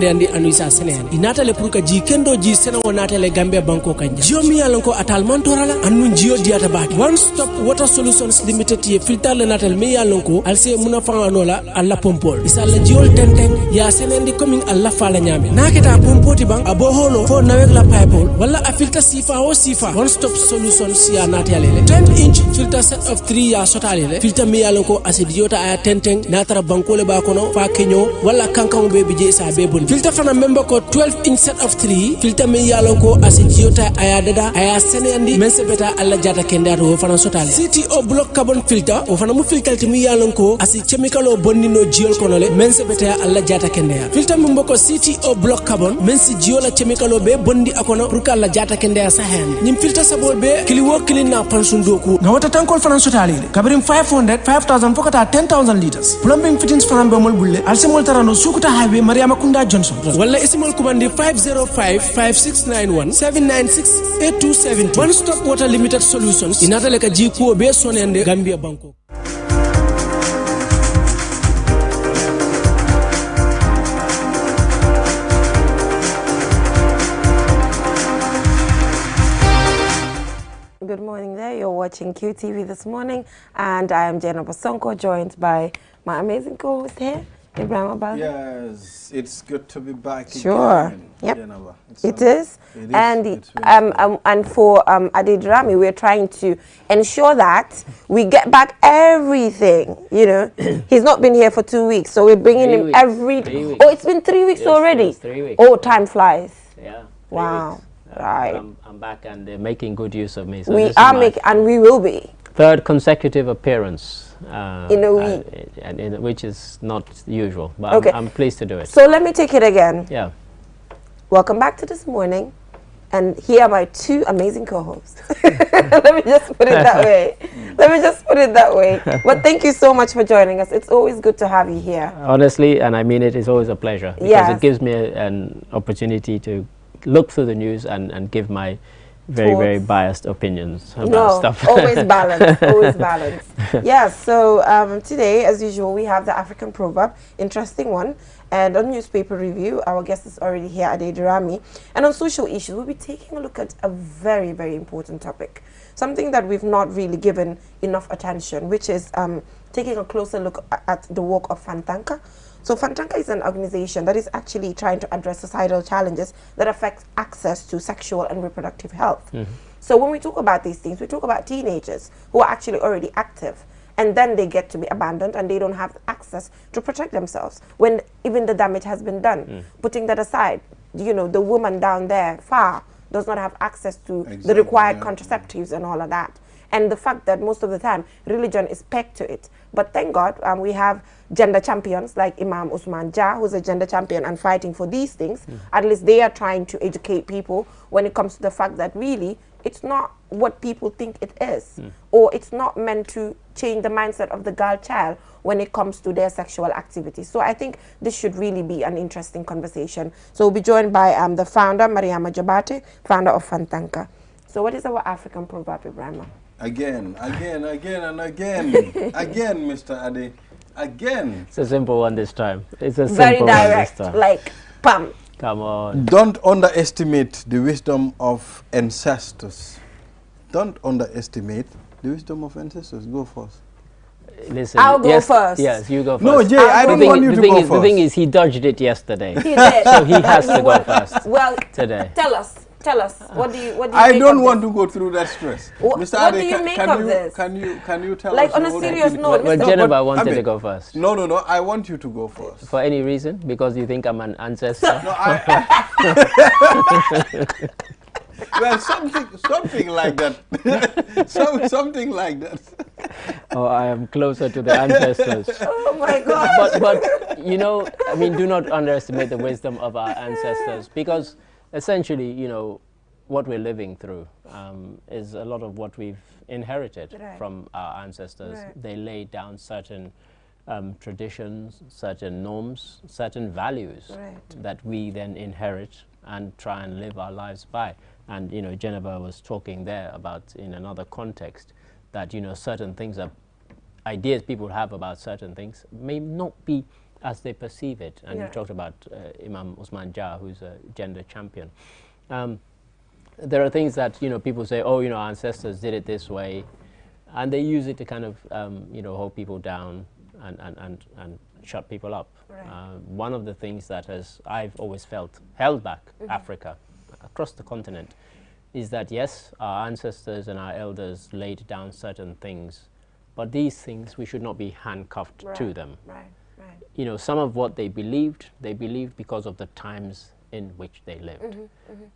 andi anuisa sene inata le pour ka ji kendo ji sene wonata le Gambia banko kanja jio mi yalon ko atal mantorala annu jio diata baati one stop water solutions limited ye filter le natal mi yalon ko alse muna fanganola alla pompol isalla jiol tenteng ya sene ndi coming alla fala nyame naketa pompoti bang abo holo fo nawek la pipe wala a filter sifa o sifa one stop solutions ya natalele 10-inch filter set of 3 ya sotalele filter mi yalon ko asidiota aya tenteng natara bankole ba kono fa kenyo wala kankan be bije sa be bon filter fana member ko 12-inch set of 3 filter mi yalon ko asidiota aya dada aya senandi mense beta alla jata kendato fana sotale CTO block carbon filter o fana mu filter mi yalon ko asi chemical o bonnino jiol kono le mense beta alla jata kendaya filter member ko CTO block carbon mense jiola chemical o be bondi akono pour kala jata kendaya sa hen nim filter sabol be kili wo kili na pansundoku na wata tankol fana sotale kabirim 5000 fokata 10000 liters plumbing fittings fana be mol bulle alsemol tarano sukuta highway Mariama Kunda Johnson wala isimol kumandi 5055691 7968270 one stop water limited solutions inata leka jiko be sonende Gambia banko. Good morning there. You're watching QTV this morning, and I am Jenna Bosonko, joined by my amazing co-host here, Ibrahim Abal. Yes, it's good to be back. Sure. Again, Yep. Jenna. It is. And for Adedrami, we're trying to ensure that we get back everything. You know, he's not been here for 2 weeks, so we're bringing him every. Oh, it's been 3 weeks already. Yes, 3 weeks. Oh, time flies. Yeah. Wow. Right. I'm back and they're making good use of me. So we are making, and we will be. Third consecutive appearance in a week, which is not usual, but okay. I'm pleased to do it. So let me take it again. Yeah. Welcome back to This Morning, and here are my two amazing co-hosts. Let me just put it that way. But thank you so much for joining us. It's always good to have you here. Honestly, and I mean it, it's always a pleasure because it gives me an opportunity to look through the news and give my very biased opinions about stuff. Always balanced, always balanced. Yes, so today, as usual, we have the African proverb, interesting one, and on newspaper review, our guest is already here, Adedrami, and on social issues, we'll be taking a look at a very, very important topic, something that we've not really given enough attention, which is taking a closer look at the work of Fantanka. So Fantanka is an organization that is actually trying to address societal challenges that affect access to sexual and reproductive health. So when we talk about these things, we talk about teenagers who are actually already active, and then they get to be abandoned and they don't have access to protect themselves when even the damage has been done. Putting that aside, you know, the woman down there far does not have access to the required contraceptives and all of that. And the fact that most of the time religion is pegged to it. But thank God we have gender champions like Imam Usman Jah, who's a gender champion and fighting for these things. At least they are trying to educate people when it comes to the fact that really it's not what people think it is. Or it's not meant to change the mindset of the girl child when it comes to their sexual activity. So I think this should really be an interesting conversation. So we'll be joined by the founder, Mariama Jabate, founder of Fantanka. So what is our African proverb, Ibrahim? Again, again, Mr. Ade. Again. It's a simple one this time. It's a very simple direct, one this time. like, pam. Come on. Don't underestimate the wisdom of ancestors. Don't underestimate the wisdom of ancestors. Go first. Listen, I'll go first. Yes, you go first. No, Jay, I don't want you to go first. The thing is, he dodged it yesterday. He did. So he has to go first. Well, today. Tell us. What do you I don't want to go through that stress. Mr. What do you make of this? Can you tell like us? Like on a serious note, but Jennifer wanted to go first. No, I want you to go first. For any reason? Because you think I'm an ancestor? No, well, something like that. Something like that. Oh, I am closer to the ancestors. Oh my God. But you know, I mean, do not underestimate the wisdom of our ancestors, because essentially, you know, what we're living through is a lot of what we've inherited from our ancestors. They laid down certain traditions, certain norms, certain values that we then inherit and try and live our lives by. And, you know, Jennifer was talking there about, in another context, that, you know, certain things are, ideas people have about certain things may not be as they perceive it. And you talked about Imam Usman Jah, who's a gender champion. There are things that, you know, people say, oh, you know, our ancestors did it this way, and they use it to kind of, you know, hold people down and shut people up. Right. One of the things that I've always felt held back Africa, across the continent, is that yes, our ancestors and our elders laid down certain things, but these things, we should not be handcuffed to them. Right. You know, some of what they believed because of the times in which they lived.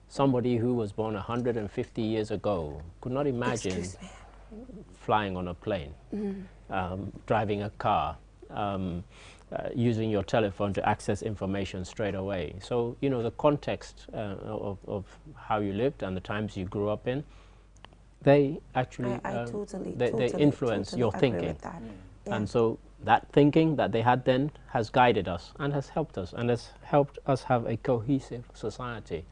Somebody who was born 150 years ago could not imagine flying on a plane, driving a car, using your telephone to access information straight away. So, you know, the context of how you lived and the times you grew up in, they actually they influence your thinking. And so that thinking that they had then has guided us and has helped us have a cohesive society.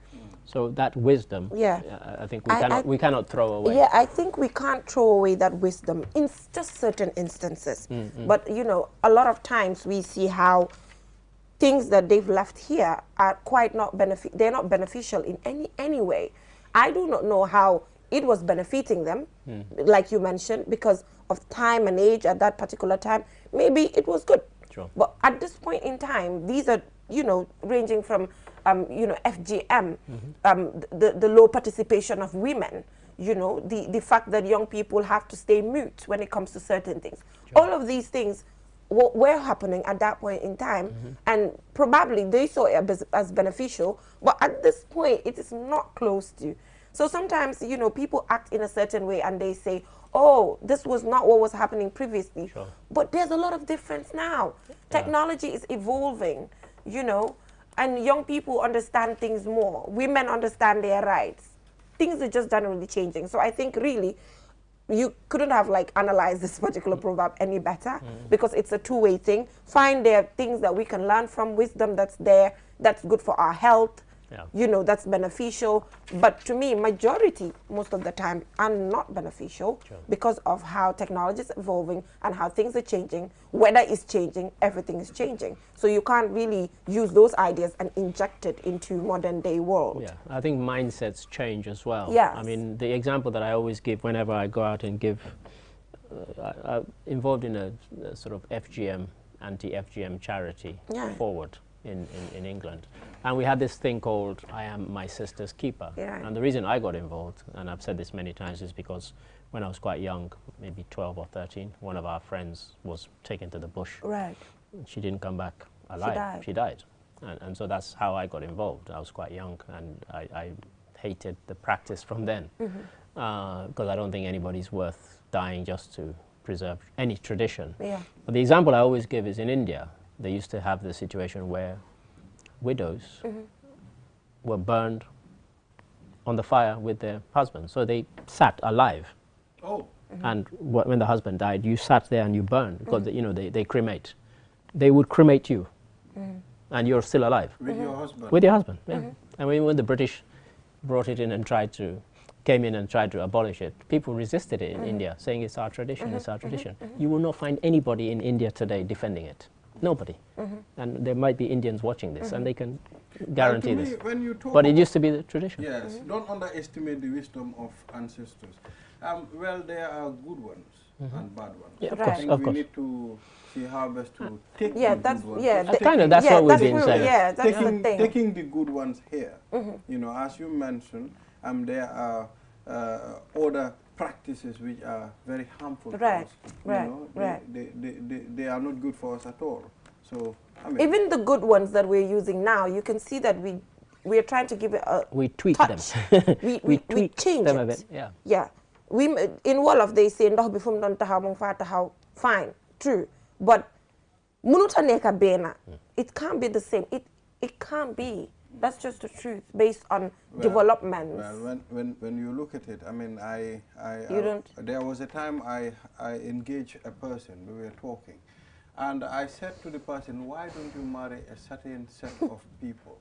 So that wisdom, I think we cannot throw away. Yeah, I think we can't throw away that wisdom in just certain instances. But, you know, a lot of times we see how things that they've left here are they're not beneficial in any way. I do not know how it was benefiting them, like you mentioned, because of time and age at that particular time. Maybe it was good. Sure. But at this point in time, these are, you know, ranging from, you know, FGM, the low participation of women, you know, the fact that young people have to stay mute when it comes to certain things. Sure. All of these things were happening at that point in time, and probably they saw it as beneficial, but at this point, it is not close to. So sometimes, you know, people act in a certain way and they say, oh, this was not what was happening previously. Sure. But there's a lot of difference now. Technology is evolving, you know, and young people understand things more. Women understand their rights. Things are just generally changing. So I think really you couldn't have like analyzed this particular proverb any better, because it's a two-way thing. Find there things that we can learn from, wisdom that's there, that's good for our health, you know, that's beneficial. But to me, majority, most of the time, are not beneficial because of how technology is evolving and how things are changing. Weather is changing, everything is changing. So you can't really use those ideas and inject it into modern day world. Yeah, I think mindsets change as well. Yes. I mean, the example that I always give whenever I go out and give, I'm involved in a sort of FGM, anti-FGM charity, Forward, in England. And we had this thing called I Am My Sister's Keeper. And the reason I got involved, and I've said this many times, is because when I was quite young, maybe 12 or 13, one of our friends was taken to the bush. Right. She didn't come back alive. She died. And so that's how I got involved. I was quite young, and I hated the practice from then, because I don't think anybody's worth dying just to preserve any tradition. But the example I always give is in India. They used to have the situation where widows were burned on the fire with their husbands. So they sat alive. Oh. And when the husband died, you sat there and you burned, because you know, they cremate. They would cremate you, and you're still alive. With your husband? With your husband, yeah. And when the British brought it in and came in and tried to abolish it, people resisted it in India, saying it's our tradition, it's our tradition. You will not find anybody in India today defending it. Nobody. And there might be Indians watching this, and they can guarantee this. When you talk but it used to be the tradition. Yes, don't underestimate the wisdom of ancestors. Well, there are good ones and bad ones. Yeah, of I course, think we need to see how best to take the good ones. That's what we've been saying. Yeah, that's the thing. Taking the good ones here, you know, as you mentioned, there are other practices which are very harmful to us. They are not good for us at all. So I mean, even the good ones that we're using now, you can see that we are trying to give it a we tweak touch. them. we change them it. a bit. Yeah. We in Wolof they say ndox bi fum don taxaw mo fa taxaw, fine, true, but munuta neka bena. It can't be the same. It can't be. That's just the truth, based on developments. Well, when you look at it, I mean, there was a time I engaged a person, we were talking, and I said to the person, why don't you marry a certain set of people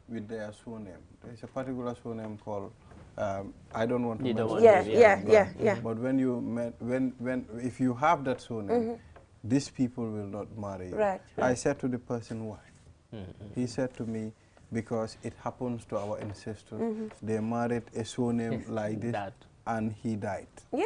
with their surname? There's a particular surname called, I don't want to mention. Yeah. But when if you have that surname, these people will not marry you. Right. I said to the person, why? He said to me, because it happens to our ancestors. They married a surname like this, and he died. Yeah.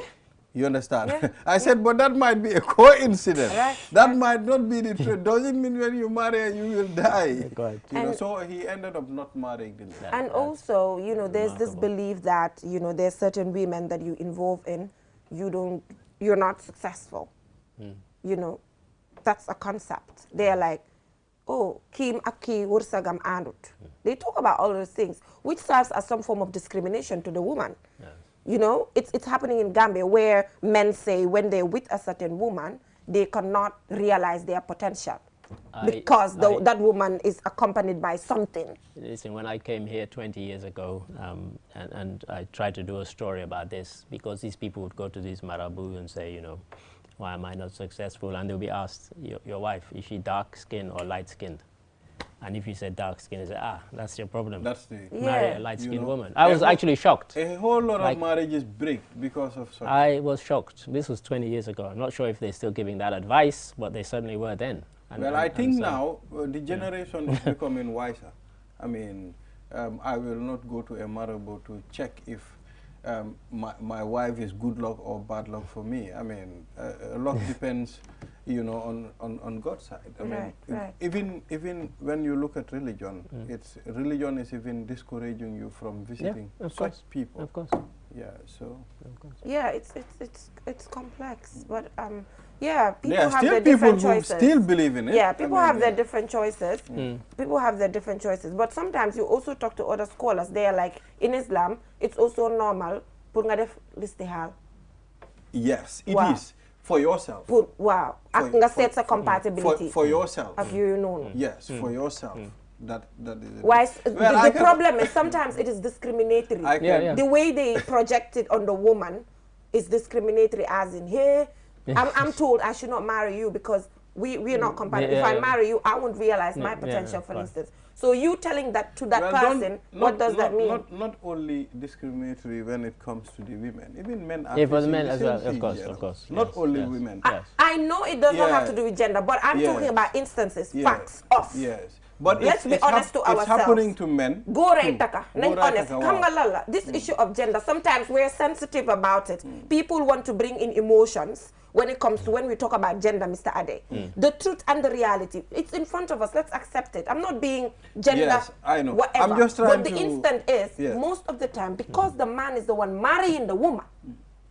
You understand? Yeah. I said, but that might be a coincidence. Right. That might not be the truth. Doesn't mean when you marry, you will die. You know, so he ended up not marrying the lady. And also, you know, there's this belief that, you know, there's certain women that you involve in, you're not successful. You know, that's a concept. They're like, oh, Kim Aki Wursagam Andut. They talk about all those things, which serves as some form of discrimination to the woman. You know, it's happening in Gambia where men say when they're with a certain woman, they cannot realize their potential because that woman is accompanied by something. Listen, when I came here 20 years ago, and I tried to do a story about this, because these people would go to these marabu and say, you know, why am I not successful? And they'll be asked, your wife, is she dark-skinned or light-skinned? And if you said dark-skinned, you say, that's your problem. That's the... Marry a light-skinned woman. I was actually shocked. A whole lot of marriages break because of such. I was shocked. This was 20 years ago. I'm not sure if they're still giving that advice, but they certainly were then. Well, I think now the generation is becoming wiser. I mean, I will not go to a marabu to check if my wife is good luck or bad luck for me. I mean, a lot depends, you know, on God's side. I mean, even when you look at religion, religion is even discouraging you from visiting such people. Of course. Yeah. So. Yeah, it's complex, but yeah, people have their people different who choices. still believe in it. Yeah, people have their different choices. People have their different choices. But sometimes you also talk to other scholars. They are like, in Islam, it's also normal. Yes, it is. For yourself. Wow. It's a compatibility. For yourself. Yes, for yourself. That is it. Why? The problem is sometimes it is discriminatory. The way they project it on the woman is discriminatory, as in, hey, I'm told I should not marry you because we are not compatible. If I marry you, I won't realize my potential, for instance. So you telling that to that person, what does that mean? Not only discriminatory when it comes to the women, even men are for the men as well, of course. Not only women. I know it does not have to do with gender, but I'm talking about instances, facts, off. Yes. But let's be honest to ourselves. It's happening to men. Go right, Taka. Honest. This issue of gender, sometimes we're sensitive about it. People want to bring in emotions when it comes to when we talk about gender, Mr. Ade. The truth and the reality, it's in front of us. Let's accept it. I'm not being gender, yes, I know. whatever. I'm just trying but the instant is, most of the time, because the man is the one marrying the woman,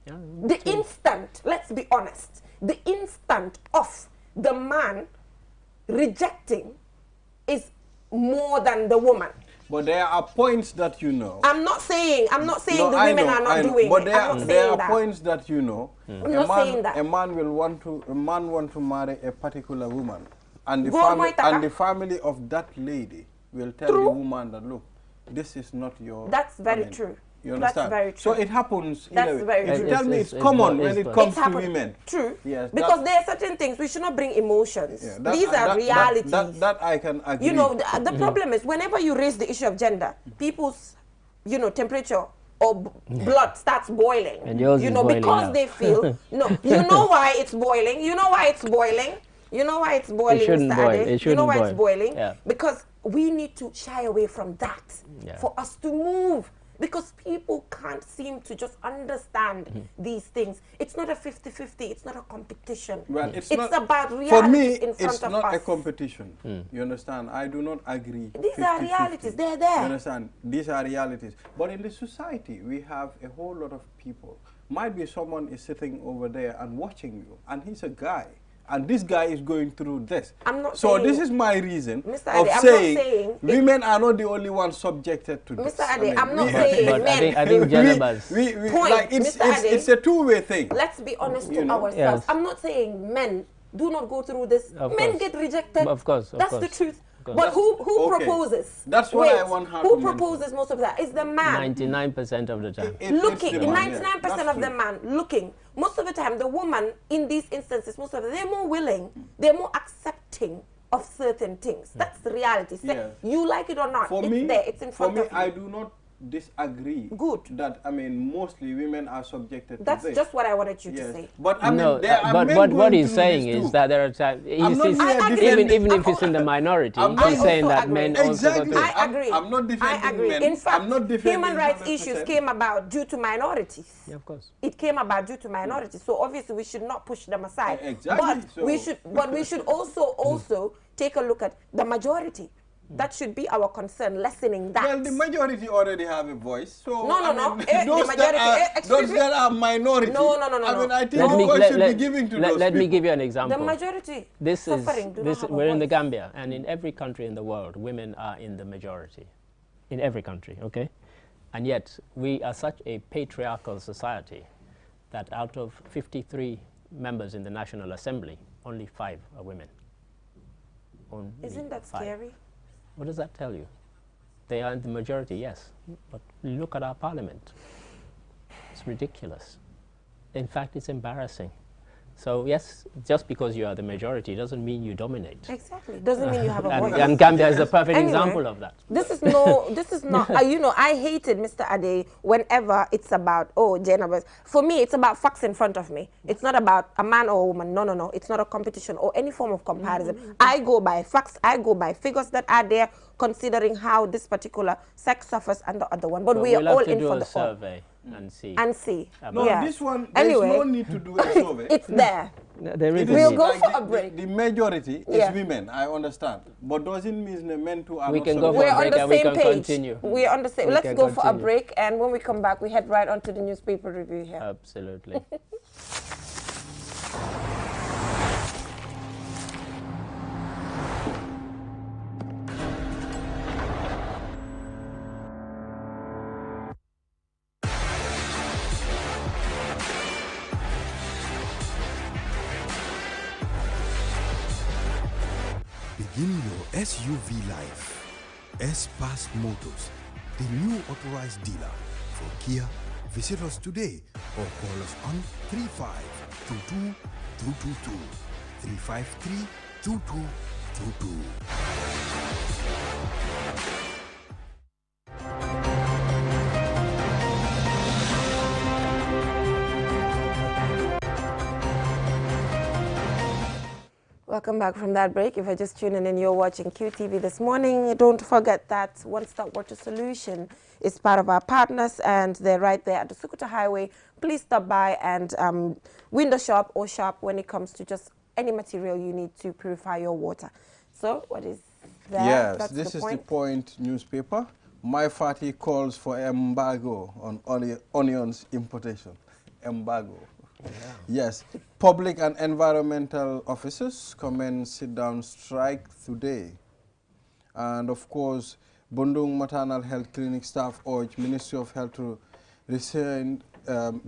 the instant, let's be honest, the instant of the man rejecting is more than the woman. But there are points that you know. I'm not saying the women are not doing but it. There are points that you know. I'm not saying that. A man want to marry a particular woman, and the family of that lady will tell the woman that, look, this is not your. That's very true. You understand? That's very true. So it happens. That's very true. If you tell me it's common when it comes to women. True. Yes. Because there are certain things we should not bring emotions. Yeah, these are realities. That I can agree. You know, the problem is whenever you raise the issue of gender, people's, you know, temperature or blood starts boiling. And yours you know, is boiling because now. they feel you know why it's boiling. You know why it's boiling. You know why it's boiling, Mr. Ade. You know why it's boiling? Yeah. Because we need to shy away from that for us to move. Because people can't seem to just understand these things. It's not a 50-50. It's not a competition. Well, it's about reality for me, in front of us. it's not a competition. You understand? I do not agree. These are realities. They're there. You understand? These are realities. But in the society, we have a whole lot of people. Might be someone is sitting over there and watching you, and he's a guy. And this guy is going through this. I'm not so saying, this is my reason Mr. of Ade, saying women are not the only ones subjected to this. Mr. Ade, I'm not saying men. I think gender Point, it's a two-way thing. Let's be honest to ourselves. Yes. I'm not saying men do not go through this. Men get rejected. Of course. That's the truth. But who proposes? That's what I want her Who proposes most of that? Is the man. 99% of the time. Looking, 99% of the man looking. Most of the time, the woman in these instances, most of them, they're more willing, they're more accepting of certain things. That's the reality. You like it or not, it's there, it's in front of you. I do not disagree. Good. That, I mean, mostly women are subjected to That's this. just what I wanted you to say. But I mean, no, there are but men what going he's through saying this is too. that there are times, even if he's in the minority, he's saying that men also go through. I agree. I'm not defending men. In fact, I'm not defending human rights 100%. issues came about due to minorities. Yeah, of course. It came about due to minorities. So obviously we should not push them aside. Exactly. But we should also take a look at the majority. That should be our concern, lessening that. Well, the majority already have a voice. So No. Those that are minority. No. I mean, I think the voice should be given to those people. Let me give you an example. The majority We're in the Gambia, and in every country in the world, women are in the majority. In every country, okay? And yet, we are such a patriarchal society that out of 53 members in the National Assembly, only 5 are women. Isn't that scary? What does that tell you? They are in the majority, yes. But look at our parliament. It's ridiculous. In fact, it's embarrassing. So yes, just because you are the majority doesn't mean you dominate. Exactly. Doesn't mean you have a voice. And Gambia is the perfect example of that. This is not, you know, I hated Mr. Ade whenever it's about, gender based. For me, it's about facts in front of me. It's not about a man or a woman. No. It's not a competition or any form of comparison. I go by facts. I go by figures that are there, considering how this particular sex suffers and the other one. But we are all in for the survey. And see. No, this one, there's no need to do a survey. It's there. We'll go for a break. The majority is women, I understand. But doesn't mean the men too are we not can go for a break and we can continue. We're on the same. Let's go for a break, and when we come back, we head right on to the newspaper review here. Absolutely. Begin your SUV life. S-Pass Motors, the new authorized dealer for Kia. Visit us today or call us on 3522 222 353 2222. Welcome back from that break. If you're just tuning in, you're watching QTV this morning. Don't forget that One Stop Water Solution is part of our partners, and they're right there at the Sukuta Highway. Please stop by and window shop or shop when it comes to just any material you need to purify your water. So, what is that? Yes, That's this the is point. the Point newspaper. My party calls for embargo on onions importation. Embargo. Yeah. Yes, public and environmental officers commence sit-down strike today. And of course, Bundung Maternal Health Clinic staff urge Ministry of Health to rescind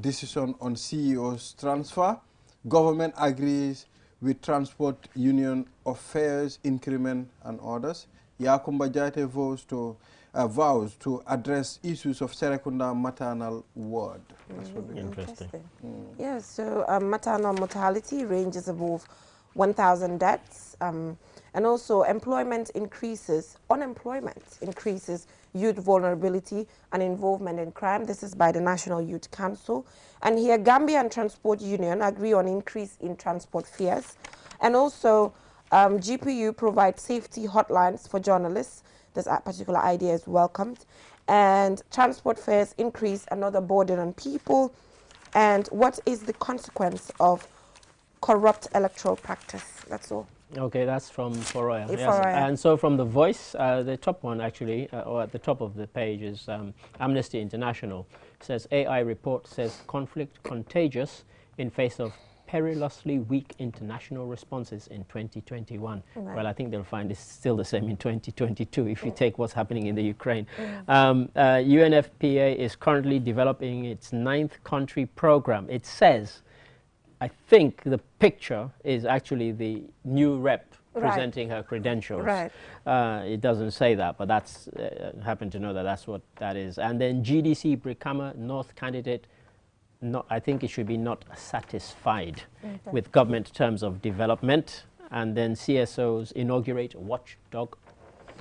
decision on CEO's transfer. Government agrees with Transport Union of fares increment and others. Yakumba Jaite vows to address issues of Serekunda maternal ward. That's what we Interesting. Yeah, so maternal mortality ranges above 1,000 deaths, and also unemployment increases, youth vulnerability and involvement in crime. This is by the National Youth Council. And here, Gambia and Transport Union agree on increase in transport fares. And also, GPU provides safety hotlines for journalists. This particular idea is welcomed. And transport fares increase, another burden on people. And what is the consequence of corrupt electoral practice? That's all. Okay, that's from Foroya. Yes. Foroya. And so from the Voice, the top one actually, or at the top of the page is Amnesty International. It says AI report says conflict contagious in face of perilously weak international responses in 2021. Right. Well, I think they'll find it's still the same in 2022 if you take what's happening in the Ukraine. UNFPA is currently developing its 9th country program. It says, I think the picture is actually the new rep presenting her credentials. Right. It doesn't say that, but that's happen to know that that's what that is. And then GDC Brikama North candidate, I think it should be not satisfied with government terms of development. And then CSOs inaugurate watchdog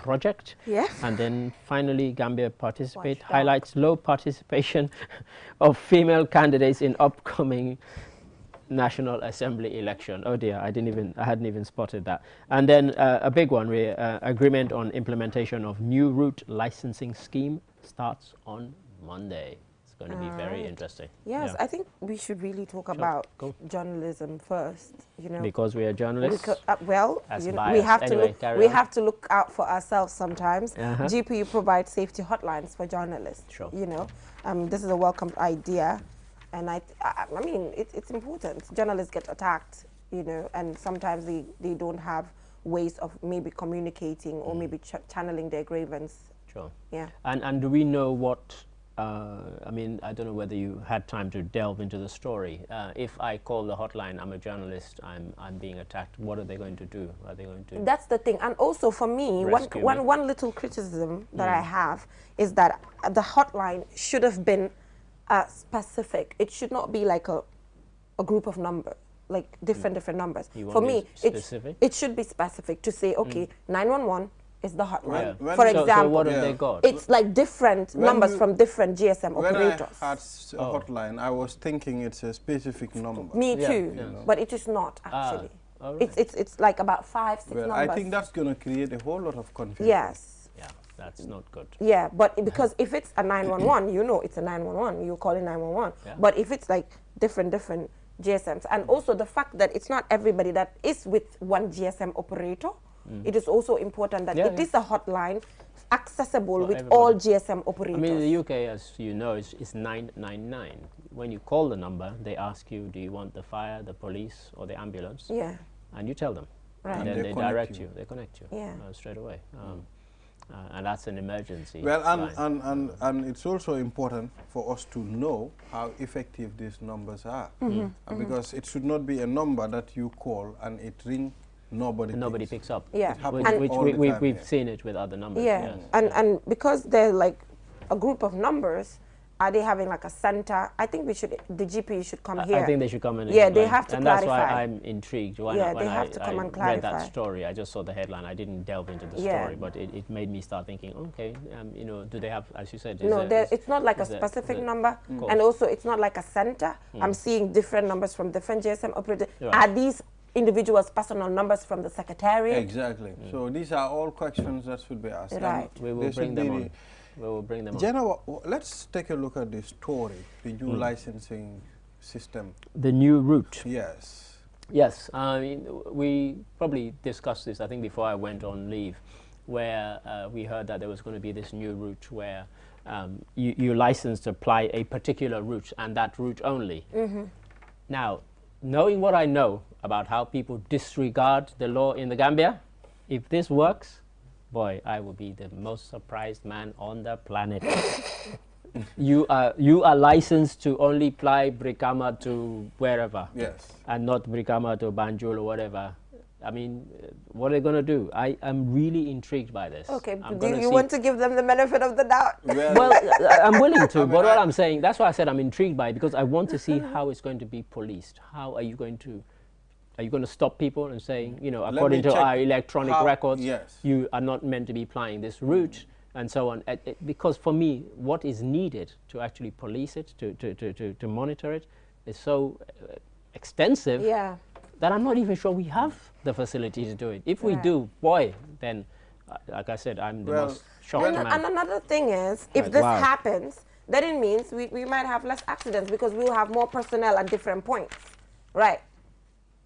project. Yes. And then finally, Gambia participate highlights low participation of female candidates in upcoming National Assembly election. Oh dear, I hadn't even spotted that. And then a big one, agreement on implementation of new route licensing scheme starts on Monday. It's going to be very interesting. Yes, yeah. I think we should really talk about journalism first. You know, because we are journalists. Well, you know, we have to look. We have to look out for ourselves sometimes. GPU provides safety hotlines for journalists. Sure. You know, this is a welcome idea. And I mean, it's important. Journalists get attacked, you know, and sometimes they don't have ways of maybe communicating or maybe channeling their grievance. Sure. Yeah. And do we know what, I mean, I don't know whether you had time to delve into the story. If I call the hotline, I'm a journalist, I'm being attacked, what are they going to do? Are they going to... That's the thing. And also for me, one little criticism that I have is that the hotline should have been specific. It should not be like a group of numbers, like different numbers. For me, it should be specific to say, okay, 911 is the hotline. For example, so what have they got? It's like different numbers from different GSM operators. When I had a hotline, I was thinking it's a specific number. Me too, you know? But it is not actually. Right. It's like about 5, 6 numbers. I think that's going to create a whole lot of confusion. Yes. Yeah, that's not good. Yeah, but because if it's a 911, you know it's a 911. You call it 911. Yeah. But if it's like different GSMs, and also the fact that it's not everybody that is with one GSM operator, it is also important that it is a hotline accessible with all GSM operators. I mean, in the UK, as you know, it's 999. When you call the number, they ask you, do you want the fire, the police, or the ambulance? Yeah. And you tell them. Right. And then they direct you. They connect you straight away. And that's an emergency. Well, and it's also important for us to know how effective these numbers are. Because it should not be a number that you call and it rings, nobody picks up. Yeah. We've seen it with other numbers. Yeah. Yes. And because they're like a group of numbers, are they having like a center? I think the GP should come here. I think they should come in. Yeah, they have to clarify. And that's why I'm intrigued. When they have to come and clarify. Read that story, I just saw the headline. I didn't delve into the story, but it made me start thinking, okay, you know, do they have, as you said, it's not like a specific number, and also it's not like a center. I'm seeing different numbers from different GSM operators. Right. Are these individuals' personal numbers from the secretariat? Exactly. So these are all questions that should be asked. Right. We will bring them on. We will bring them Jenna, let's take a look at the story, the new licensing system. The new route. Yes. Yes. We probably discussed this, I think, before I went on leave, where we heard that there was going to be this new route where you're licensed to apply a particular route and that route only. Now, knowing what I know about how people disregard the law in the Gambia, if this works, boy, I will be the most surprised man on the planet. You are licensed to only fly Brikama to wherever. Yes. And not Brikama to Banjul or whatever. I mean, what are they going to do? I am really intrigued by this. Okay, do you want to give them the benefit of the doubt? Well, I'm willing to, but what I'm saying, that's why I said I'm intrigued by it, because I want to see how it's going to be policed. How are you going to... Are you going to stop people and saying, you know, according to our electronic records, you are not meant to be plying this route and so on? Because for me, what is needed to actually police it, to monitor it, is so extensive that I'm not even sure we have the facility to do it. If we do, boy, then, like I said, I'm the most shocked man. And another thing is, if this happens, then it means we might have less accidents because we'll have more personnel at different points, right?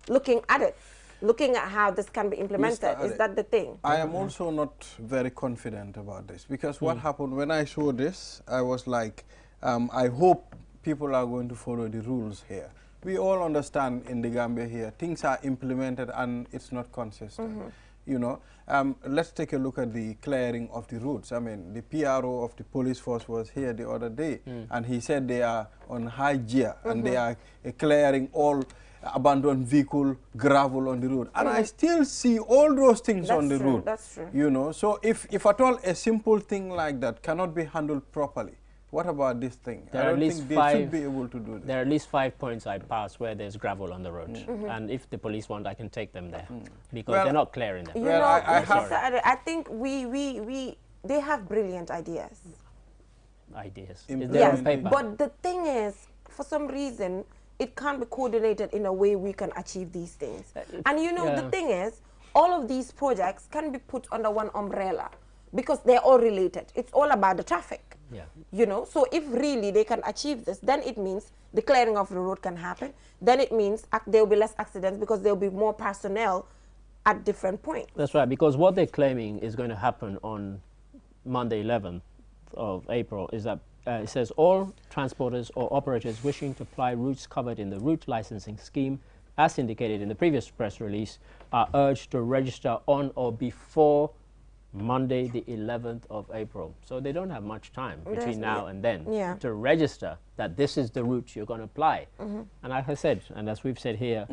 Looking at it, looking at how this can be implemented, is that the thing? I am also not very confident about this, because what happened when I saw this, I was like, I hope people are going to follow the rules here. We all understand in the Gambia here, things are implemented and it's not consistent. You know, let's take a look at the clearing of the routes. I mean, the PRO of the police force was here the other day, and he said they are on high gear and they are clearing all abandoned vehicle, gravel on the road. And I still see all those things on the road. That's true. You know, so if at all a simple thing like that cannot be handled properly, What about this thing? There I are don't at least think they should be able to do this. There are at least 5 points I pass where there's gravel on the road. And if the police want, I can take them there. Because they're not clearing them. You know, I think they have brilliant ideas. Ideas. Yes, but the thing is, for some reason, it can't be coordinated in a way we can achieve these things. And you know, the thing is, all of these projects can be put under one umbrella because they're all related. It's all about the traffic. Yeah. You know, so if really they can achieve this, then it means the clearing of the road can happen. Then it means there will be less accidents because there will be more personnel at different points. That's right, because what they're claiming is going to happen on Monday 11th of April is that it says all transporters or operators wishing to ply routes covered in the route licensing scheme, as indicated in the previous press release, are urged to register on or before Monday the 11th of April. So they don't have much time between now and then to register that this is the route you're going to apply. And like I said, and as we've said here,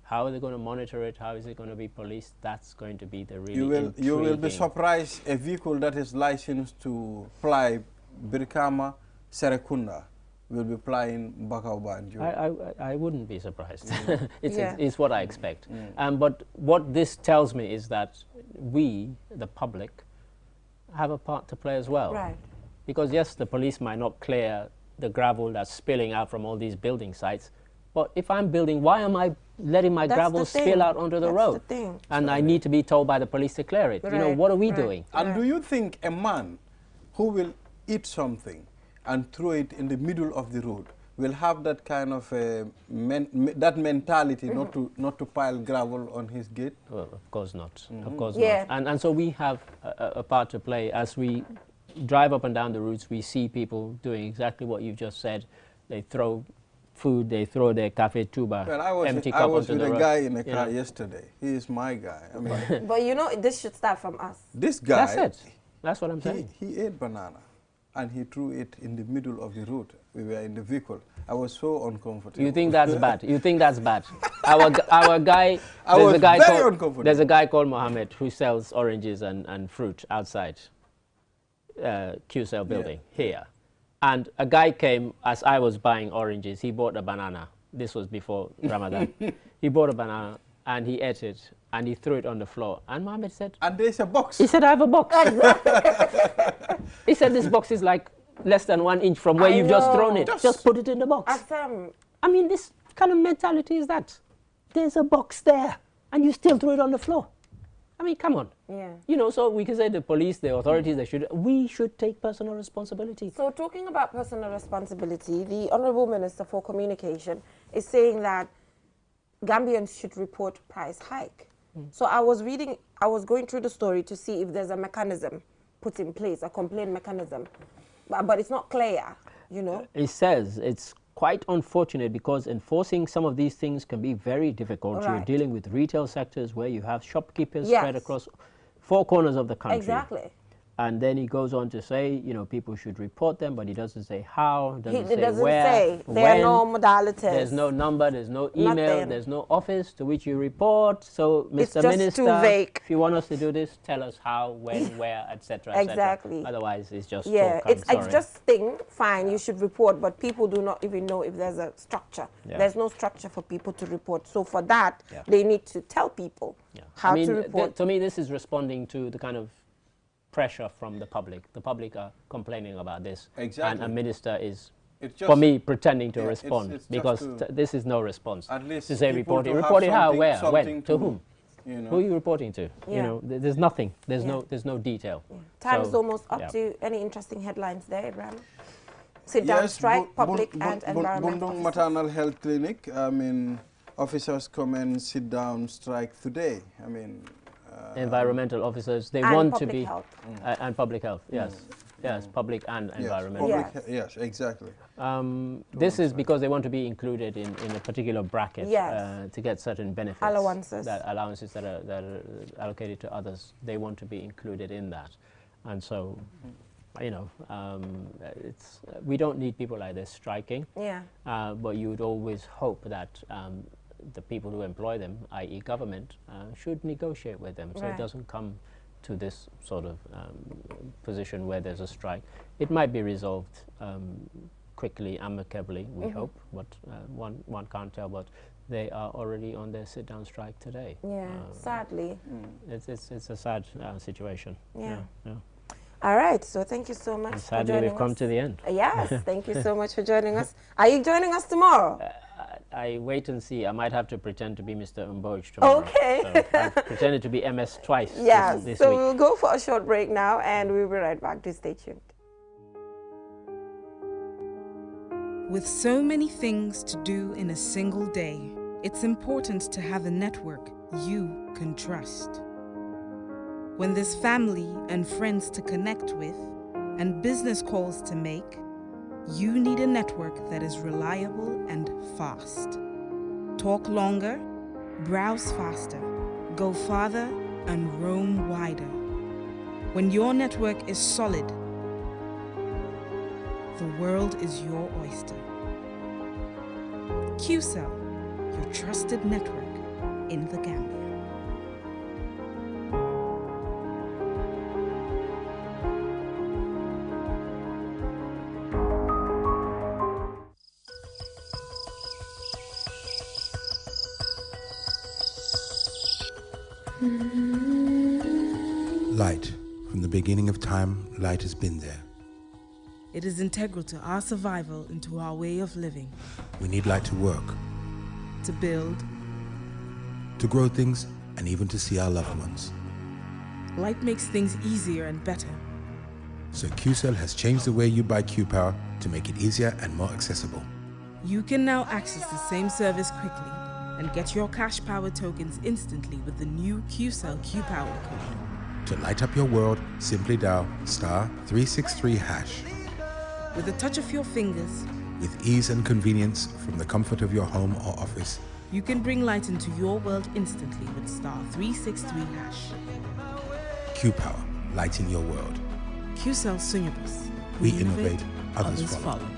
how are they going to monitor it? How is it going to be policed? That's going to be the really You will be surprised a vehicle that is licensed to ply Birkama, Serekunda will be plying Bakau Banjo. I wouldn't be surprised. It's what I expect. But what this tells me is that we, the public, have a part to play as well. Right. Because yes, the police might not clear the gravel that's spilling out from all these building sites, but if I'm building, why am I letting my gravel spill out onto the road? And I need to be told by the police to clear it. You know, what are we doing? And do you think a man who will eat something and throw it in the middle of the road will have that kind of that mentality not to pile gravel on his gate? Well, of course not. Of course not. And so we have a part to play. As we drive up and down the routes, we see people doing exactly what you've just said. They throw food, they throw their cafe tuba, empty cup onto the road. I was with a guy in a car yesterday. He is my guy. I mean, but you know, this should start from us. This guy, that's it. That's what I'm saying. He ate banana and he threw it in the middle of the road. We were in the vehicle. I was so uncomfortable. You think that's bad? You think that's bad? Our guy, there's a guy called Mohammed who sells oranges and fruit outside QCell building here. And a guy came as I was buying oranges. He bought a banana. This was before Ramadan. He bought a banana and he ate it and he threw it on the floor. And Mohammed said, and there's a box. He said, I have a box. He said, this box is like less than 1 inch from where you've just thrown it. Just put it in the box. I mean, this kind of mentality is that. There's a box there and you still throw it on the floor. I mean, come on. Yeah. You know, so we can say the police, the authorities, we should take personal responsibility. So talking about personal responsibility, the Honorable Minister for Communication is saying that Gambians should report price hike. So I was going through the story to see if there's a mechanism put in place, a complaint mechanism, but it's not clear, you know. It says it's quite unfortunate because enforcing some of these things can be very difficult. You're dealing with retail sectors where you have shopkeepers spread across 4 corners of the country. Exactly. And then he goes on to say, you know, people should report them, but he doesn't say how, doesn't say where, when. There are no modalities. There's no number, there's no email, there's no office to which you report. So, Mr. Minister, too vague. If you want us to do this, tell us how, when, where, etc. Exactly. Otherwise, it's just talk. It's just fine, you should report, but people do not even know if there's a structure. There's no structure for people to report. So for that, they need to tell people how to report. To me, this is responding to the kind of pressure from the public. The public are complaining about this. Exactly. And a minister is, for me, pretending to respond because this is no response. At least to say report it how, where, when, to whom. You know. Who are you reporting to? You know, there's nothing. There's no detail. Time is almost up to any interesting headlines there, Abraham. Sit down strike, public and environmental. Bundung Maternal Health Clinic, I mean, officers come and sit down strike today. I mean, environmental officers, they want to be and public health, yes, public and environmental. Yes, exactly. This is because they want to be included in a particular bracket to get certain benefits, allowances that are allocated to others. They want to be included in that, and so you know, we don't need people like this striking. But you would always hope that the people who employ them, i.e. government, should negotiate with them so it doesn't come to this sort of position where there's a strike. It might be resolved quickly, amicably, we hope, but one can't tell. But they are already on their sit-down strike today. Yeah, sadly. It's a sad situation. Yeah. Yeah. All right, so thank you so much for joining us. We've come to the end. Yes, thank you so much for joining us. Are you joining us tomorrow? I wait and see. I might have to pretend to be Mr. Mboj tomorrow. Okay. So I've pretended to be MS twice this week. So we'll go for a short break now, and we'll be right back. Do stay tuned. With so many things to do in a single day, it's important to have a network you can trust. When there's family and friends to connect with and business calls to make, you need a network that is reliable and fast. Talk longer, browse faster, go farther, and roam wider. When your network is solid, the world is your oyster. QCell, your trusted network in the Gambia. Light. From the beginning of time, light has been there. It is integral to our survival and to our way of living. We need light to work, To build, to grow things, and even to see our loved ones. light makes things easier and better. So QCell has changed the way you buy Q-Power to make it easier and more accessible. You can now access the same service quickly and get your cash power tokens instantly with the new QCell Q-Power code. To light up your world, simply dial *363#. With a touch of your fingers, With ease and convenience from the comfort of your home or office, you can bring light into your world instantly with *363#. Q-Power, lighting your world. QCell Sunyabus. We innovate, others follow.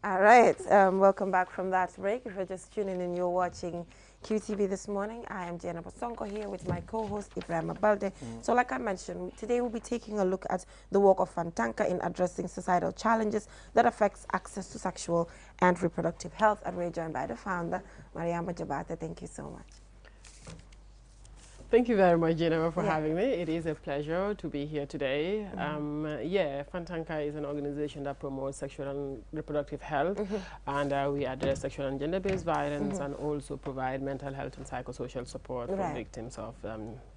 All right, welcome back from that break. If you're just tuning in, you're watching QTV this morning. I am Jenna Bosonko here with my co-host Ibrahim Abalde. So like I mentioned, today we'll be taking a look at the work of Fantanka in addressing societal challenges that affects access to sexual and reproductive health. And we're joined by the founder, Mariama Jabata. Thank you so much. Thank you very much, Jenna, for having me. It is a pleasure to be here today. Fantanka is an organization that promotes sexual and reproductive health, and we address sexual and gender-based violence and also provide mental health and psychosocial support for victims of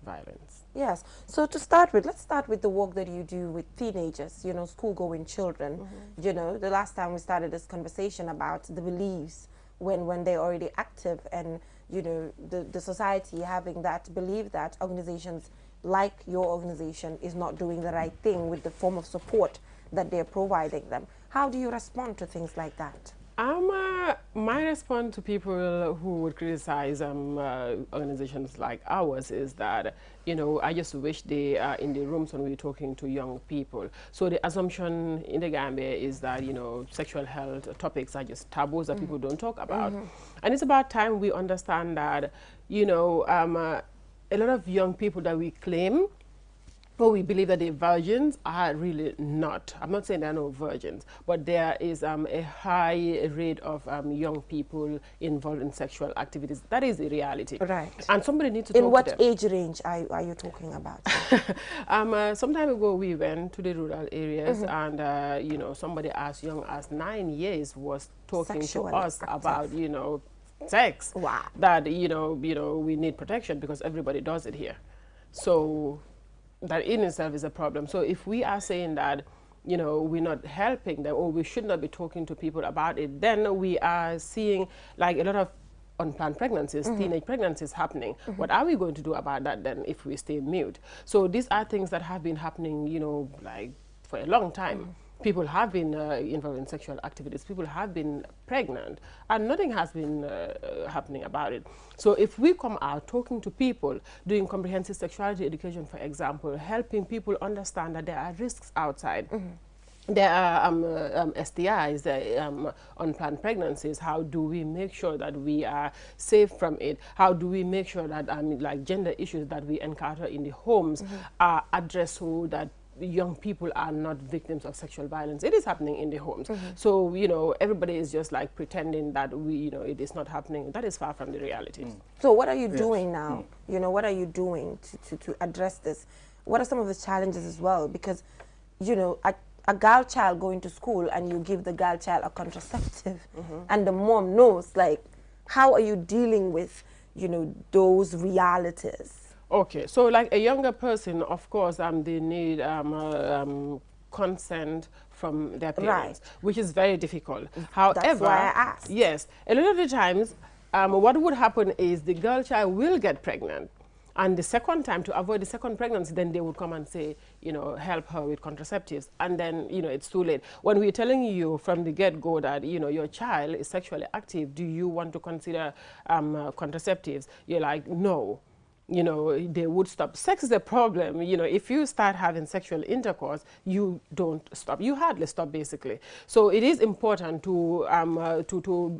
violence. Yes. So to start with, let's start with the work that you do with teenagers, you know, school-going children. You know, the last time we started this conversation about the beliefs when they're already active, and you know, the society having that belief that organizations like your organization is not doing the right thing with the form of support that they're providing them. How do you respond to things like that? My response to people who would criticize organizations like ours is that, you know, I just wish they are in the rooms when we're talking to young people. So the assumption in the Gambia is that, you know, sexual health topics are just taboos that people don't talk about. And it's about time we understand that, you know, a lot of young people that we claim, but we believe that the virgins are really not. I'm not saying there are no virgins, but there is a high rate of young people involved in sexual activities. That is the reality. Right. And somebody needs to talk to them. In what age range are you talking about? Some time ago, we went to the rural areas, and you know, somebody as young as 9 years was talking to us about, you know, sex. Wow. That you know, we need protection because everybody does it here. So that in itself is a problem. So if we are saying that, you know, we're not helping them, or we should not be talking to people about it, then we are seeing like a lot of unplanned pregnancies, teenage pregnancies happening. What are we going to do about that then if we stay mute? So these are things that have been happening, you know, like for a long time. People have been involved in sexual activities. People have been pregnant, and nothing has been happening about it. So if we come out talking to people, doing comprehensive sexuality education, for example, helping people understand that there are risks outside, there are STIs, unplanned pregnancies. How do we make sure that we are safe from it? How do we make sure that like gender issues that we encounter in the homes are addressed so that young people are not victims of sexual violence? It is happening in the homes. So, you know, everybody is just like pretending that it is not happening. That is far from the reality. So what are you doing now? You know, what are you doing to address this? What are some of the challenges as well? Because, you know, a girl child going to school and you give the girl child a contraceptive and the mom knows, like, how are you dealing with, you know, those realities? Okay, so like a younger person, of course, they need consent from their parents, which is very difficult. However, that's why I asked. Yes, a lot of the times, what would happen is the girl child will get pregnant. And the second time, to avoid the second pregnancy, then they would come and say, you know, help her with contraceptives. And then, you know, it's too late. When we're telling you from the get-go that, you know, your child is sexually active, do you want to consider contraceptives? You're like, no. You know, they would stop. Sex is a problem. You know, if you start having sexual intercourse, you don't stop. You hardly stop, basically. So it is important to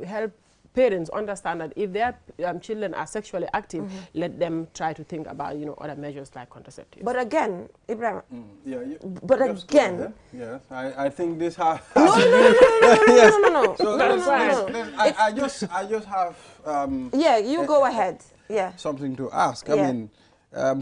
help parents understand that if their children are sexually active, let them try to think about, you know, other measures like contraceptives. But again, Ibrahim, but again, yes, I think this has no. So I just have you go ahead. Yeah, something to ask. I mean,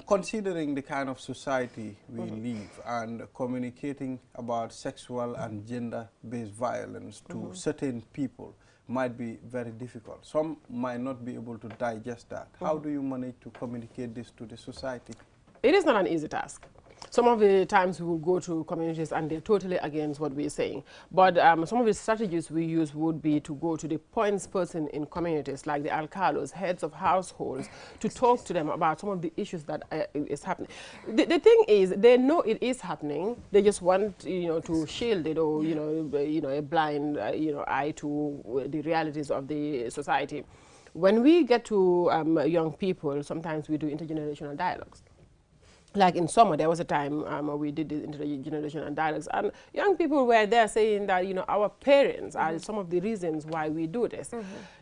considering the kind of society we live and communicating about sexual and gender-based violence to certain people might be very difficult. Some might not be able to digest that. How do you manage to communicate this to the society? It is not an easy task. Some of the times we will go to communities and they're totally against what we're saying. But some of the strategies we use would be to go to the points person in communities, like the alcalos, heads of households, to talk to them about some of the issues that is happening. The thing is, they know it is happening. They just want, you know, to shield it, or, you know, a blind, eye to the realities of the society. When we get to young people, sometimes we do intergenerational dialogues. Like in summer, there was a time we did the intergenerational dialogues, and young people were there saying that, you know, our parents are some of the reasons why we do this.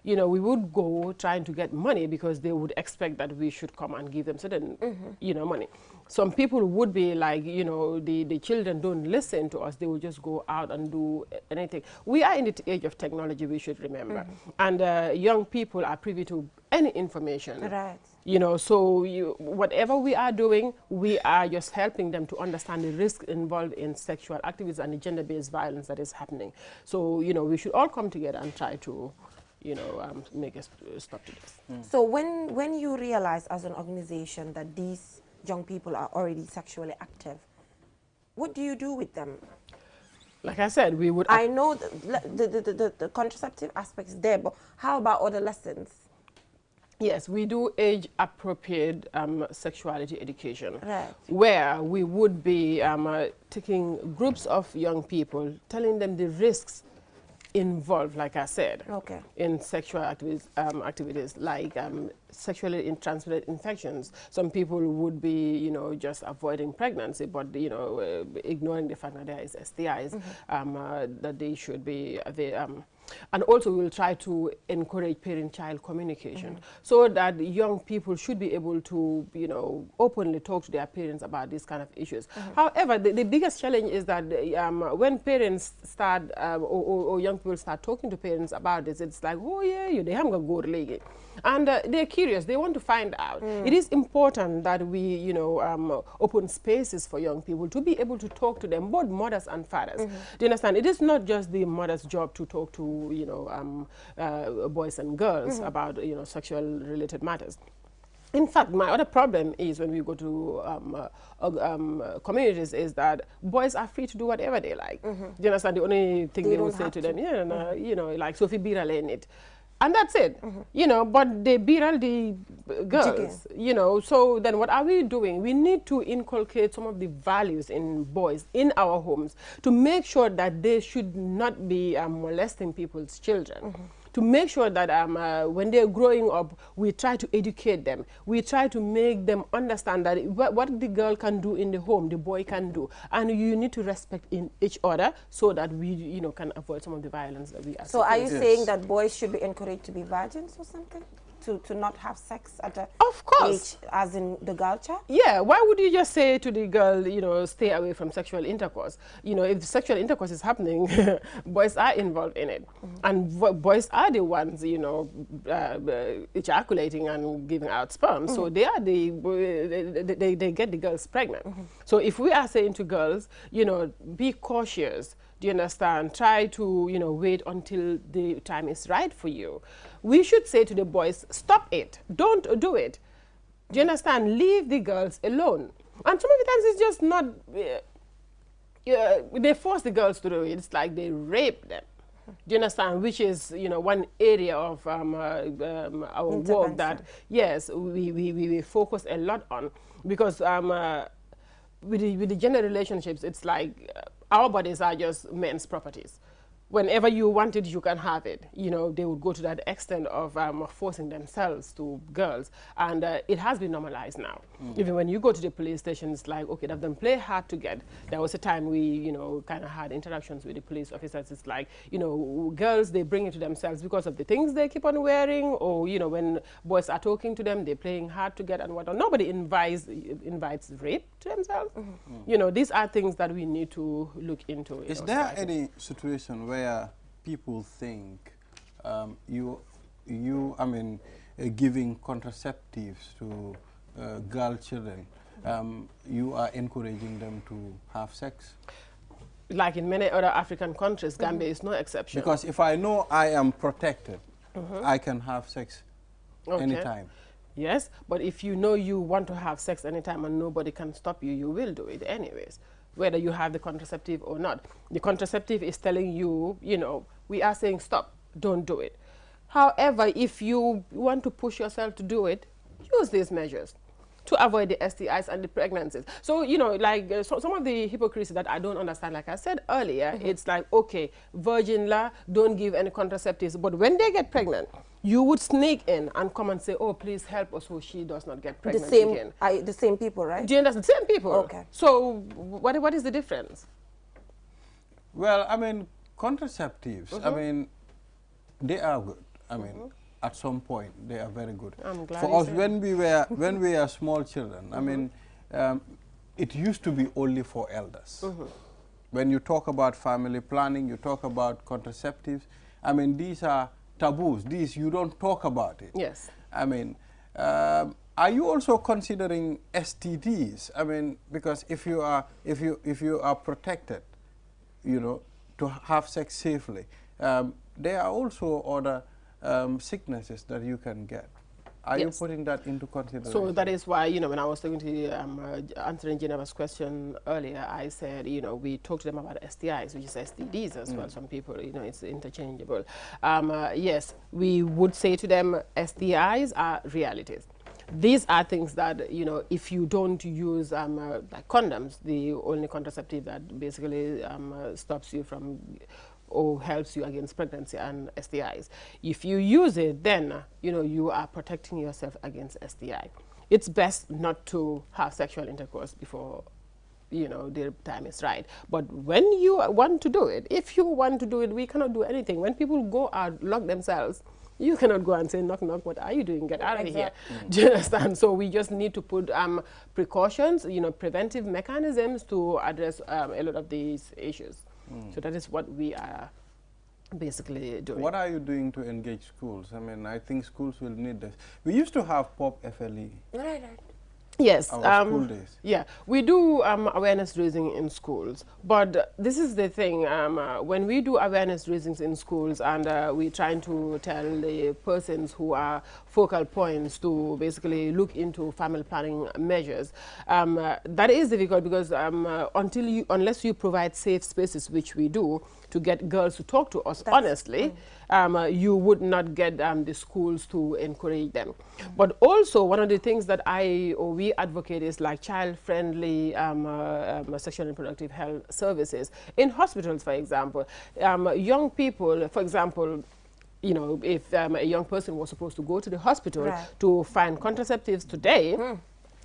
You know, we would go trying to get money because they would expect that we should come and give them certain, you know, money. Some people would be like, you know, the children don't listen to us. They will just go out and do anything. We are in the age of technology, we should remember. And young people are privy to any information. Right. You know, so whatever we are doing, we are just helping them to understand the risk involved in sexual activities and the gender-based violence that is happening. So, you know, we should all come together and try to, you know, make a stop to this. So when you realize as an organization that these young people are already sexually active, what do you do with them? Like I said, we would... I know the contraceptive aspect is there, but how about other lessons? Yes, we do age-appropriate sexuality education, right, where we would be taking groups of young people, telling them the risks involved, like I said, in sexual activities like sexually transmitted infections. Some people would be, you know, just avoiding pregnancy, but, you know, ignoring the fact that there is STIs, that they should be, and also we will try to encourage parent-child communication so that young people should be able to, you know, openly talk to their parents about these kind of issues. However, the biggest challenge is that when parents start, or young people start talking to parents about this, it's like, oh yeah, they haven't got good league. And they're curious, they want to find out. It is important that we, you know, open spaces for young people to be able to talk to them, both mothers and fathers. Do you understand? It is not just the mother's job to talk to, you know, boys and girls about, you know, sexual related matters. In fact, my other problem is when we go to communities is that boys are free to do whatever they like. Do you understand? The only thing they will say to them, you know, like Sophie Birale in it. And that's it, you know, but they beat all the girls, you know. So then what are we doing? We need to inculcate some of the values in boys in our homes to make sure that they should not be molesting people's children. to make sure that when they're growing up, we try to educate them. We try to make them understand that what the girl can do in the home, the boy can do. And you need to respect in each other so that we, can avoid some of the violence that we are. So are you saying that boys should be encouraged to be virgins or something? To not have sex at a age as in the girl child? Yeah, why would you just say to the girl, stay away from sexual intercourse? If sexual intercourse is happening, boys are involved in it. And boys are the ones, ejaculating and giving out sperm. So they are they get the girls pregnant. So if we are saying to girls, be cautious, do you understand? Try to, wait until the time is right for you. We should say to the boys, stop it. Don't do it. Do you understand? Leave the girls alone. And some of the times it's just not, they force the girls to do it. It's like they rape them. Do you understand? Which is, one area of our work that, yes, we focus a lot on. Because with the gender relationships, it's like our bodies are just men's properties. Whenever you want it, you can have it. They would go to that extent of forcing themselves to girls. And it has been normalized now. Even when you go to the police station, it's like, okay, that them play hard to get. There was a time we, kind of had interactions with the police officers. It's like, girls, they bring it to themselves because of the things they keep on wearing, or, when boys are talking to them, they're playing hard to get and whatnot. Nobody invites rape to themselves. These are things that we need to look into. Is there any situation where people think giving contraceptives to girl children, you are encouraging them to have sex? Like in many other African countries, Gambia is no exception. Because if I know I am protected, I can have sex anytime. Yes, but if you know you want to have sex anytime and nobody can stop you, you will do it anyways, whether you have the contraceptive or not. The contraceptive is telling you, we are saying stop, don't do it. However, if you want to push yourself to do it, use these measures to avoid the STIs and the pregnancies. So, some of the hypocrisy that I don't understand, like I said earlier, it's like, okay, virgin la, don't give any contraceptives. But when they get pregnant, you would sneak in and come and say, oh, please help us so she does not get pregnant again. The same people, right? Do you understand? The same people. Okay. So what is the difference? Well, contraceptives, they are good. At some point, they are very good. I'm glad For us, when we were small children, it used to be only for elders. When you talk about family planning, you talk about contraceptives. These are taboos. These, you don't talk about it. Yes. Are you also considering STDs? Because if you are protected, to have sex safely, there are also other sicknesses that you can get. Are you putting that into consideration? So that is why, when I was talking to answering Geneva's question earlier, I said, we talked to them about STIs, which is STDs as well. Some people, it's interchangeable. Yes, we would say to them, STIs are realities. These are things that, if you don't use like condoms, the only contraceptive that basically stops you from or helps you against pregnancy and STIs. If you use it, then, you are protecting yourself against STI. It's best not to have sexual intercourse before, the time is right. But when you want to do it, if you want to do it, we cannot do anything. When people go out, lock themselves, you cannot go and say, knock, knock, what are you doing? Get out of here. Do you understand? So we just need to put precautions, preventive mechanisms to address a lot of these issues. So that is what we are basically doing. What are you doing to engage schools? I think schools will need this. We used to have POP FLE. Right. Yes. Our school days. Yeah, we do awareness raising in schools. But this is the thing, when we do awareness raisings in schools and we're trying to tell the persons who are focal points to basically look into family planning measures, that is difficult because unless you provide safe spaces, which we do, to get girls to talk to us honestly, you would not get the schools to encourage them. But also, one of the things that we advocate is like child-friendly sexual and reproductive health services in hospitals, for example. Young people, for example, you know, if a young person was supposed to go to the hospital to find contraceptives today,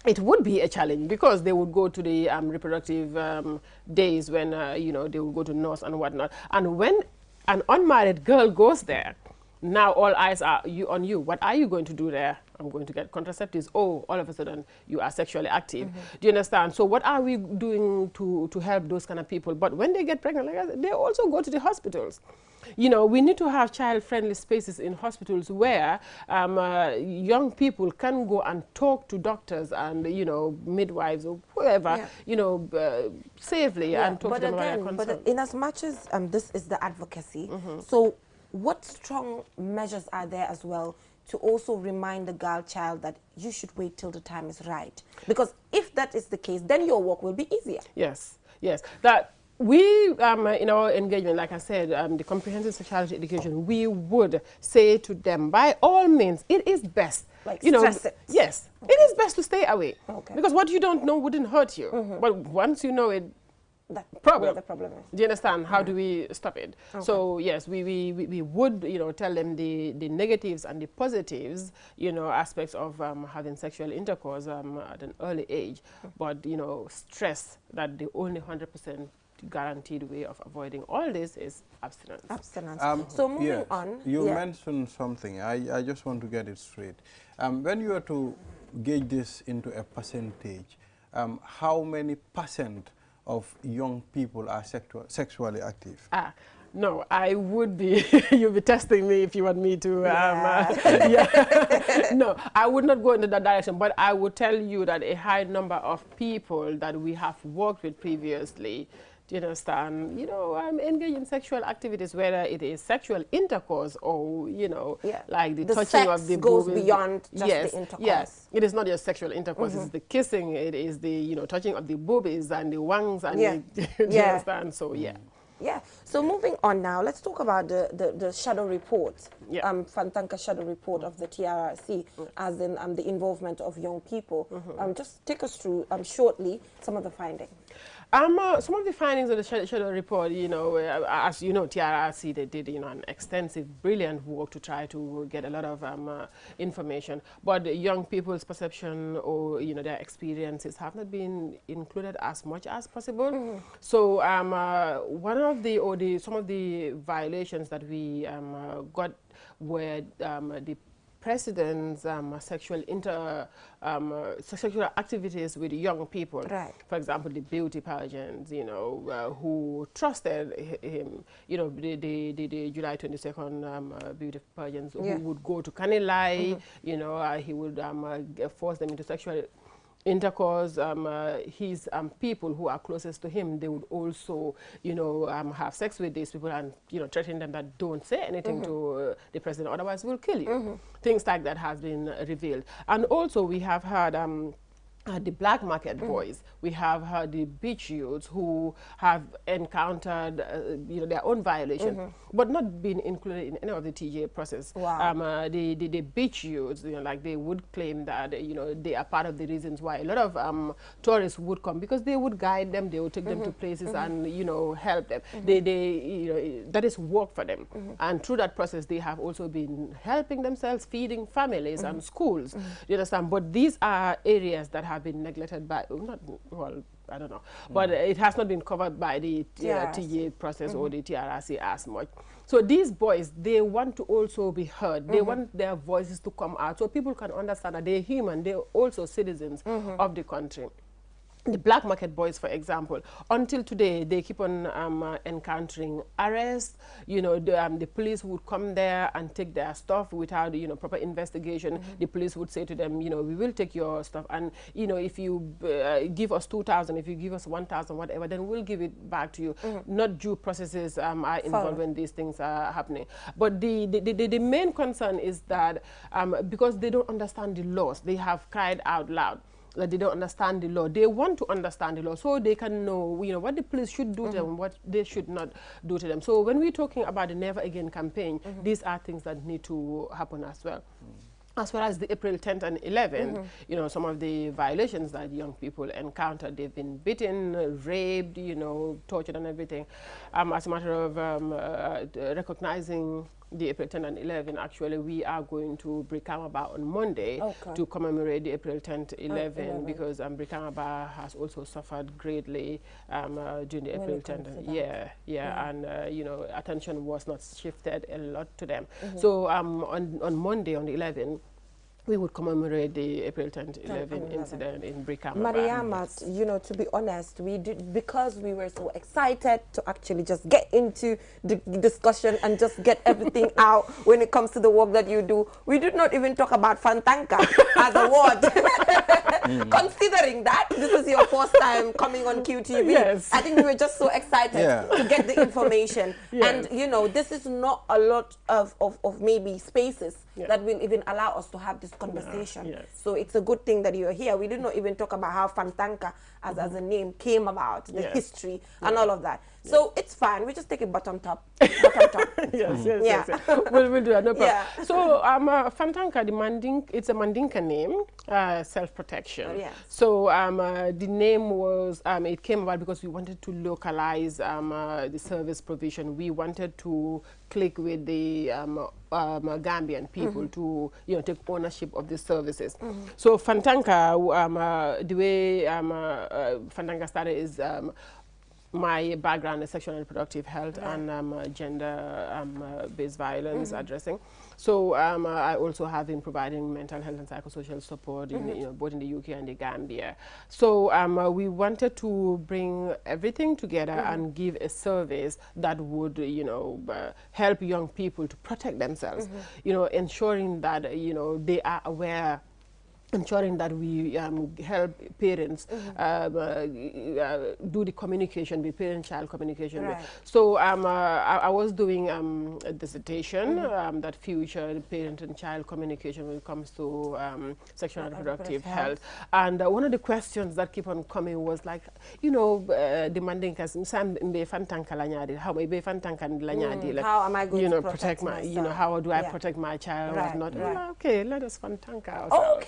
it would be a challenge because they would go to the reproductive days when, you know, they would go to nurse and whatnot. And when an unmarried girl goes there, now all eyes are on you. What are you going to do there? I'm going to get contraceptives. Oh, all of a sudden you are sexually active. Do you understand? So what are we doing to help those kind of people? But when they get pregnant, like I said, they also go to the hospitals. You know, we need to have child-friendly spaces in hospitals where young people can go and talk to doctors and, you know, midwives or whoever, you know, safely and talk to them about their concerns. But in as much as this is the advocacy, so what strong measures are there as well to also remind the girl child that you should wait till the time is right? Because if that is the case, then your work will be easier. Yes, yes. That we, in our engagement, like I said, the comprehensive sexuality education, we would say to them, by all means, it is best. Like you know, stress it. Yes, it is best to stay away. Because what you don't know wouldn't hurt you. But once you know it, that's problem. Where the problem is. Do you understand? How do we stop it? So yes, we would, you know, tell them the negatives and the positives, you know, aspects of having sexual intercourse at an early age, but, you know, stress that the only 100% guaranteed way of avoiding all this is abstinence. Abstinence. So moving on. You mentioned something. I just want to get it straight. When you are to gauge this into a percentage, how many % of young people are sexually active? No, I would be, you'll be testing me if you want me to, No, I would not go into that direction, but I would tell you that a high number of people that we have worked with previously, do you understand, you know, engage in sexual activities, whether it is sexual intercourse or, you know, like the touching of the goes beyond just the intercourse. Yes, it is not just sexual intercourse, it's the kissing, it is the, you know, touching of the boobies and the wangs and the, do you understand? So, Yeah. So moving on now, let's talk about the shadow report, Fantanka shadow report of the TRRC, as in the involvement of young people. Just take us through shortly some of the findings. Some of the findings of the shadow report, you know, as you know, TRRC, they did, you know, an extensive, brilliant work to try to get a lot of information. But young people's perception or, you know, their experiences have not been included as much as possible. So some of the violations that we got were the president's sexual activities with young people. For example, the beauty pageants, you know, who trusted him, you know, the July 22nd beauty pageants, who would go to Kanilai, you know, he would force them into sexual intercourse. His people who are closest to him, they would also, you know, have sex with these people and, you know, threaten them that don't say anything to the president, otherwise we'll kill you. Things like that has been revealed. And also we have had the black market boys. We have heard the beach youths who have encountered, you know, their own violation, but not been included in any of the TJ process. The beach youths, you know, like they would claim that, you know, they are part of the reasons why a lot of tourists would come, because they would guide them, they would take them to places and, you know, help them. You know, that is work for them. And through that process, they have also been helping themselves, feeding families and schools. You understand? But these are areas that have been neglected by, well, I don't know, but it has not been covered by the TJ process or the TRRC as much. So these boys, they want to also be heard. They want their voices to come out so people can understand that they're human, they're also citizens of the country. The black market boys, for example, until today, they keep on encountering arrests. You know, the police would come there and take their stuff without, you know, proper investigation. The police would say to them, you know, we will take your stuff, and, you know, if you give us 2,000, if you give us 1,000, whatever, then we'll give it back to you. Not due processes are involved when these things are happening. But the main concern is that because they don't understand the laws, they have cried out loud that they don't understand the law. They want to understand the law so they can know, you know, what the police should do to them and what they should not do to them. So when we're talking about the Never Again campaign, these are things that need to happen as well. As well as the April 10th and 11th, you know, some of the violations that young people encountered, they've been beaten, raped, you know, tortured and everything. As a matter of recognizing the April 10th and 11th, actually, we are going to Brikama on Monday to commemorate the April 10th, 11th, because Brikama has also suffered greatly during the April 10th. And you know, attention was not shifted a lot to them. So on Monday, on the 11th, we would commemorate the April 10th, 11th incident in Brikama. Mariama, you know, to be honest, we did, because we were so excited to actually just get into the discussion and just get everything out when it comes to the work that you do. We did not even talk about Fantanka as a word. Considering that this is your first time coming on QTV, I think we were just so excited to get the information. And, you know, this is not a lot of maybe spaces that will even allow us to have this conversation. So it's a good thing that you're here. We did not even talk about how Fantanka as a name came about, the history and all of that. So it's fine. We just take it bottom top. Yes. We'll do that, no problem. So Fantanka, it's a Mandinka name, self-protection. So the name was, it came about because we wanted to localize the service provision. We wanted to click with the Gambian people to, you know, take ownership of the services. So Fantanka, the way Fantanka started is my background is sexual and reproductive health and gender-based violence addressing. So I also have been providing mental health and psychosocial support in, you know, both in the UK and the Gambia. So we wanted to bring everything together and give a service that would, you know, help young people to protect themselves, you know, ensuring that, you know, they are aware, ensuring that we help parents do the communication, the parent-child communication. So I was doing a dissertation that featured parent and child communication when it comes to sexual and reproductive health. And one of the questions that keep on coming was like, you know, demanding how am I going to protect my, you know, how do I protect my child or not? Okay, let us Fantanka ourselves.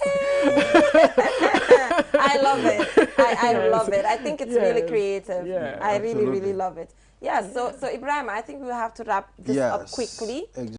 I love it. I love it. I think it's really creative. I really love it. So Ibrahim, I think we'll have to wrap this up quickly.